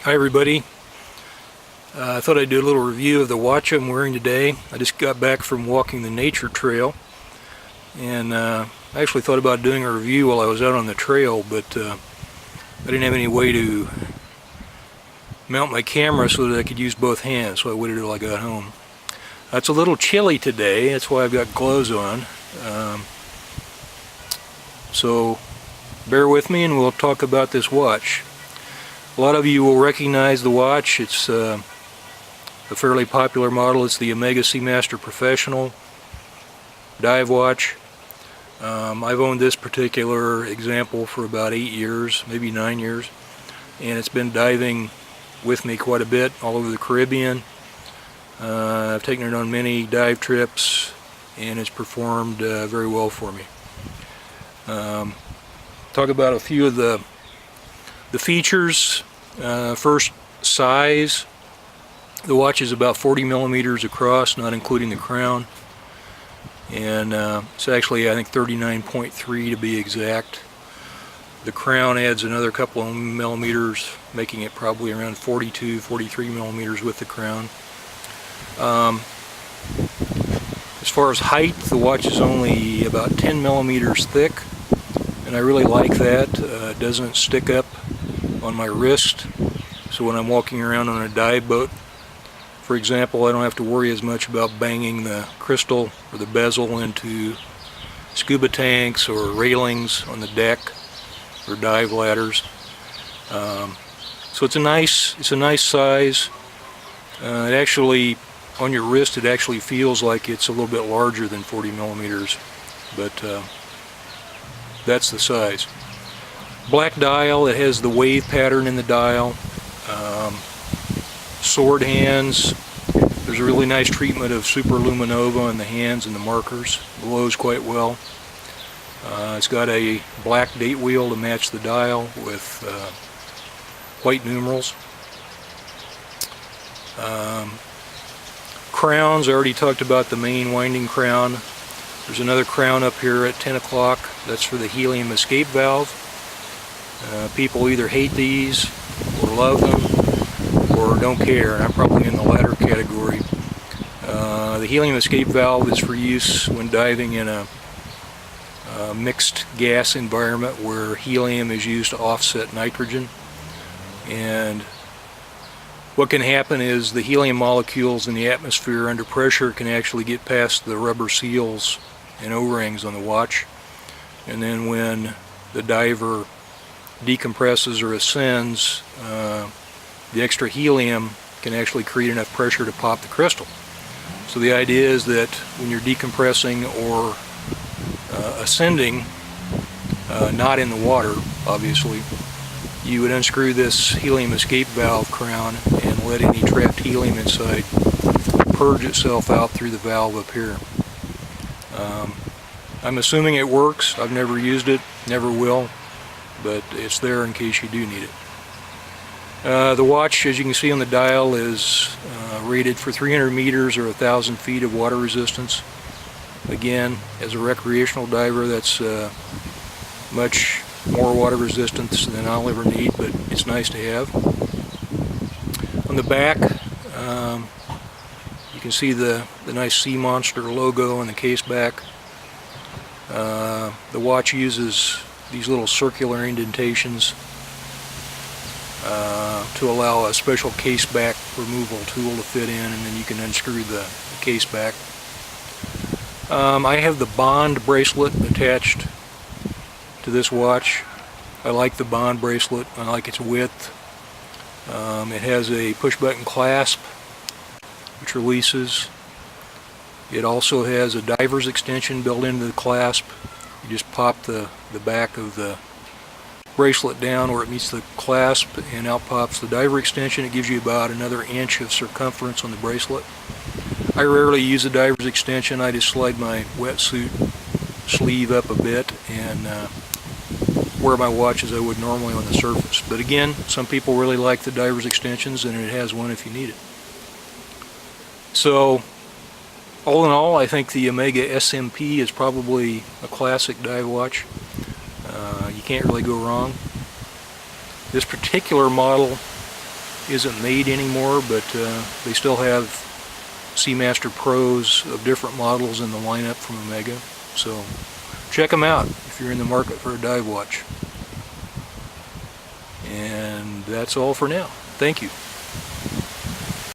Hi everybody. I thought I'd do a little review of the watch I'm wearing today. I just got back from walking the nature trail, and I actually thought about doing a review while I was out on the trail, but I didn't have any way to mount my camera so that I could use both hands, so I waited till I got home. It's a little chilly today, that's why I've got gloves on. So bear with me and we'll talk about this watch. A lot of you will recognize the watch. It's a fairly popular model. It's the Omega Seamaster Professional dive watch. I've owned this particular example for about 8 years, maybe 9 years, and it's been diving with me quite a bit all over the Caribbean. I've taken it on many dive trips and it's performed very well for me. Talk about a few of the features. First, size. The watch is about 40 millimeters across, not including the crown, and it's actually, I think, 39.3 to be exact. The crown adds another couple of millimeters, making it probably around 42, 43 millimeters with the crown. As far as height, the watch is only about 10 millimeters thick, and I really like that. It doesn't stick up on my wrist, so when I'm walking around on a dive boat, for example, I don't have to worry as much about banging the crystal or the bezel into scuba tanks or railings on the deck or dive ladders. So it's a nice size. It actually, on your wrist, it actually feels like it's a little bit larger than 40 millimeters, but that's the size. Black dial. It has the wave pattern in the dial. Sword hands. There's a really nice treatment of superluminova in the hands and the markers. Glows quite well. It's got a black date wheel to match the dial with white numerals. Crowns. I already talked about the main winding crown. There's another crown up here at 10 o'clock. That's for the helium escape valve. People either hate these or love them or don't care, and I'm probably in the latter category. The helium escape valve is for use when diving in a mixed gas environment where helium is used to offset nitrogen, and what can happen is the helium molecules in the atmosphere under pressure can actually get past the rubber seals and O-rings on the watch, and then when the diver decompresses or ascends, the extra helium can actually create enough pressure to pop the crystal. So the idea is that when you're decompressing or ascending, not in the water obviously, you would unscrew this helium escape valve crown and let any trapped helium inside purge itself out through the valve up here. I'm assuming it works. I've never used it, never will, but it's there in case you do need it. The watch, as you can see on the dial, is rated for 300 meters or 1,000 feet of water resistance. Again, as a recreational diver, that's much more water resistance than I'll ever need, but it's nice to have. On the back, you can see the nice Seamaster logo on the case back. The watch uses these little circular indentations to allow a special case back removal tool to fit in, and then you can unscrew the case back. I have the Bond bracelet attached to this watch. I like the Bond bracelet. I like its width. It has a push button clasp which releases. It also has a diver's extension built into the clasp. You just pop the back of the bracelet down where it meets the clasp, and out pops the diver extension. It gives you about another inch of circumference on the bracelet. I rarely use a diver's extension. I just slide my wetsuit sleeve up a bit and wear my watch as I would normally on the surface. But again, some people really like the diver's extensions, and it has one if you need it. So all in all, I think the Omega SMP is probably a classic dive watch. You can't really go wrong. This particular model isn't made anymore, but they still have Seamaster Pros of different models in the lineup from Omega. So check them out if you're in the market for a dive watch. And that's all for now. Thank you.